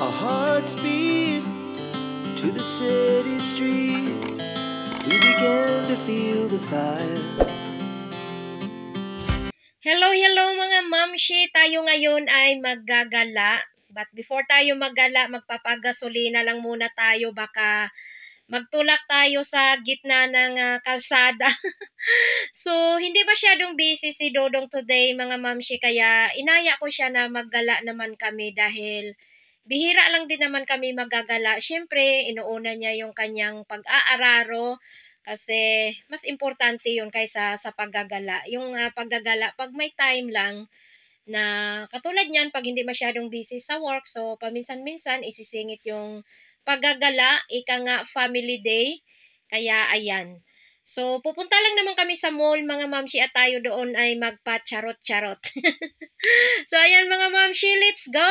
Our hearts beat to the city streets. We began to feel the fire. Hello mga mamshi! Tayo ngayon ay maggagala. But before tayo maggala, magpapagasolina lang muna tayo. Baka magtulak tayo sa gitna ng kalsada. So, hindi masyadong busy si Dodong today mga mamshi. Kaya inaya ko siya na maggala naman kami dahil bihira lang din naman kami magagala. Siyempre, inuuna niya yung kanyang pag-aararo. Kasi mas importante yun kaysa sa paggagala. Yung paggagala, pag may time lang, na katulad niyan, pag hindi masyadong busy sa work, so paminsan-minsan isisingit yung paggagala, ika nga family day. Kaya ayan. So, pupunta lang naman kami sa mall, mga mamshi, at tayo doon ay magpa-charot-charot. So, ayan mga mamshi, let's go!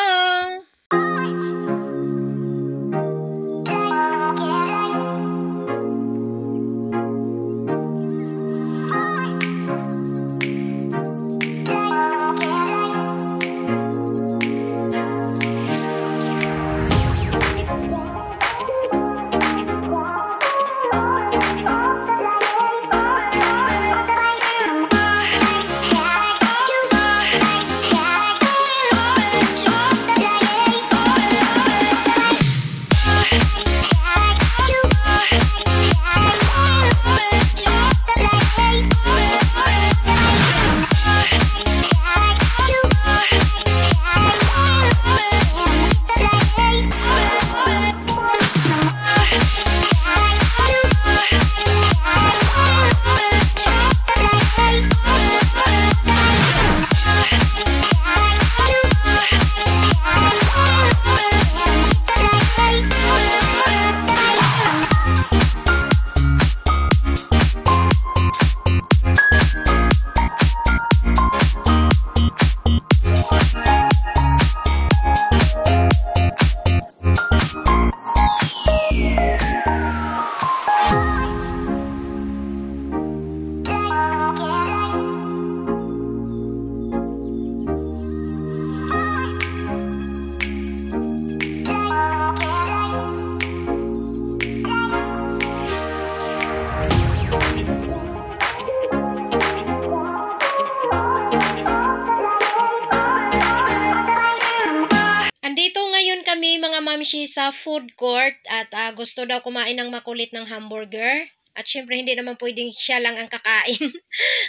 Kami mga mamshi sa food court at gusto daw kumain ng makulit ng hamburger. At syempre hindi naman pwedeng siya lang ang kakain.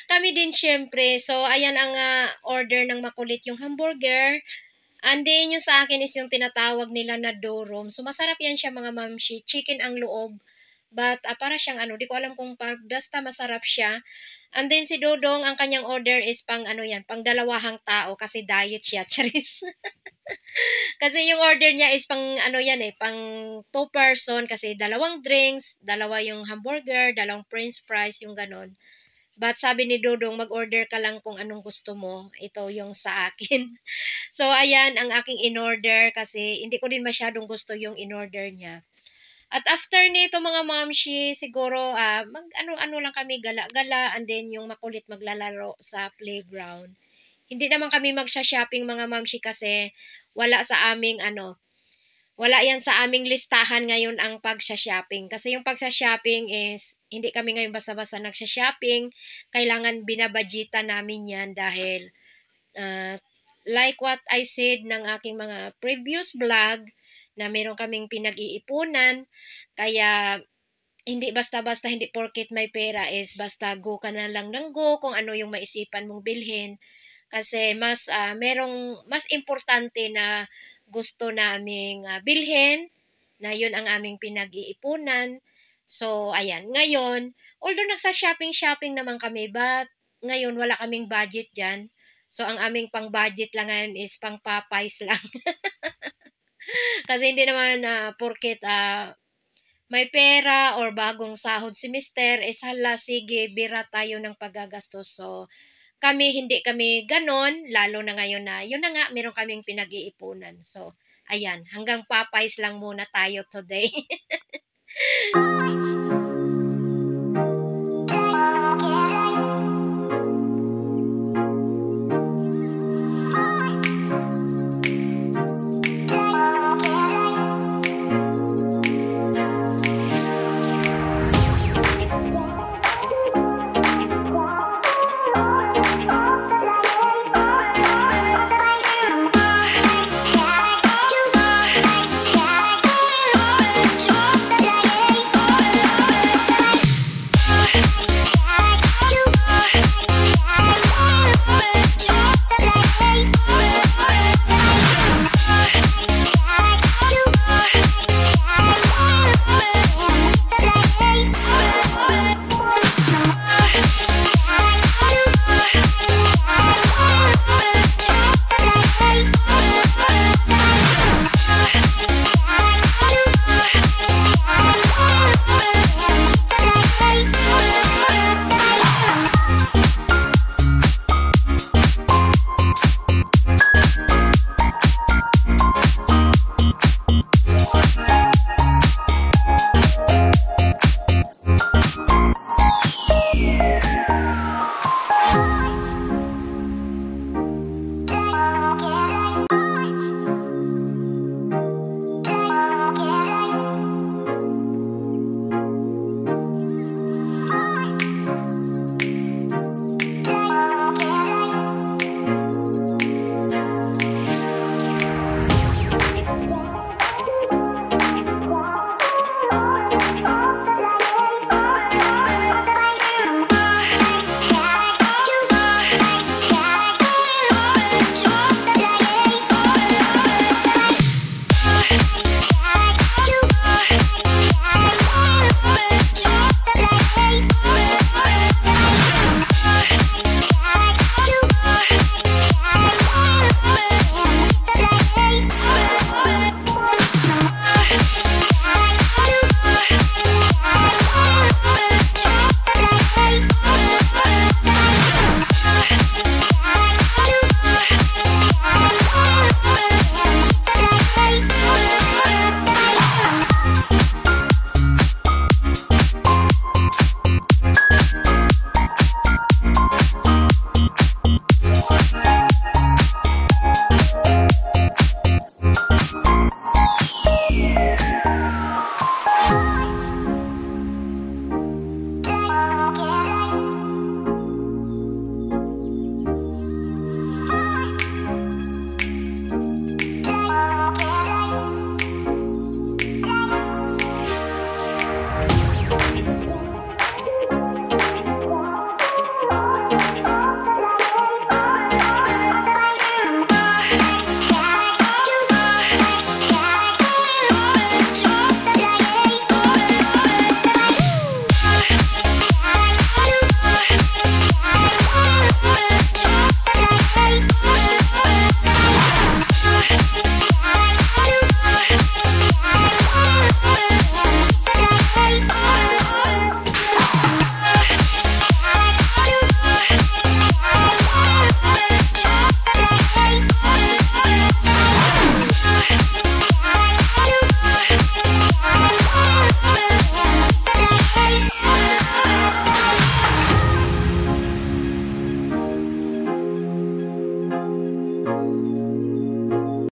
Kami din syempre. So ayan ang order ng makulit yung hamburger. And then yung sa akin is yung tinatawag nila na dorom. So masarap yan siya mga mamshi. Chicken ang loob. But para siyang di ko alam kung basta masarap siya. And then si Dodong, ang kanyang order is pang pang dalawahang tao kasi diet siya. Charis. Kasi yung order niya is pang pang 2 person kasi dalawang drinks, dalawa yung hamburger, dalawang french fries, yung ganon. But sabi ni Dodong, mag-order ka lang kung anong gusto mo. Ito yung sa akin. So ayan ang aking in-order kasi hindi ko din masyadong gusto yung in-order niya. At after nito mga mamshi, siguro mag lang kami gala-gala and then yung makulit maglalaro sa playground. Hindi naman kami magsha-shopping mga mamshi kasi wala sa aming wala yan sa aming listahan ngayon ang pagsha-shopping. Kasi yung pagsha-shopping is hindi kami ngayon basta-basta nagsha-shopping. Kailangan binabudgeta namin yan dahil like what I said ng aking mga previous vlog, na meron kaming pinag-iipunan, kaya hindi basta-basta, hindi porket may pera is basta go ka na lang ng go kung ano yung maisipan mong bilhin. Kasi merong mas importante na gusto naming bilhin, na yun ang aming pinag-iipunan. So, ayan. Ngayon, although nagsa-shopping naman kami, but ngayon wala kaming budget dyan. So, ang aming pang-budget lang ngayon is pang-Popeyes lang. Kasi hindi naman porket may pera or bagong sahod si Mister, hala sige, bira tayo ng paggagastos. So, hindi kami ganon, lalo na ngayon na, yun na nga, meron kaming pinag-iipunan. So, ayan, hanggang Popeyes lang muna tayo today.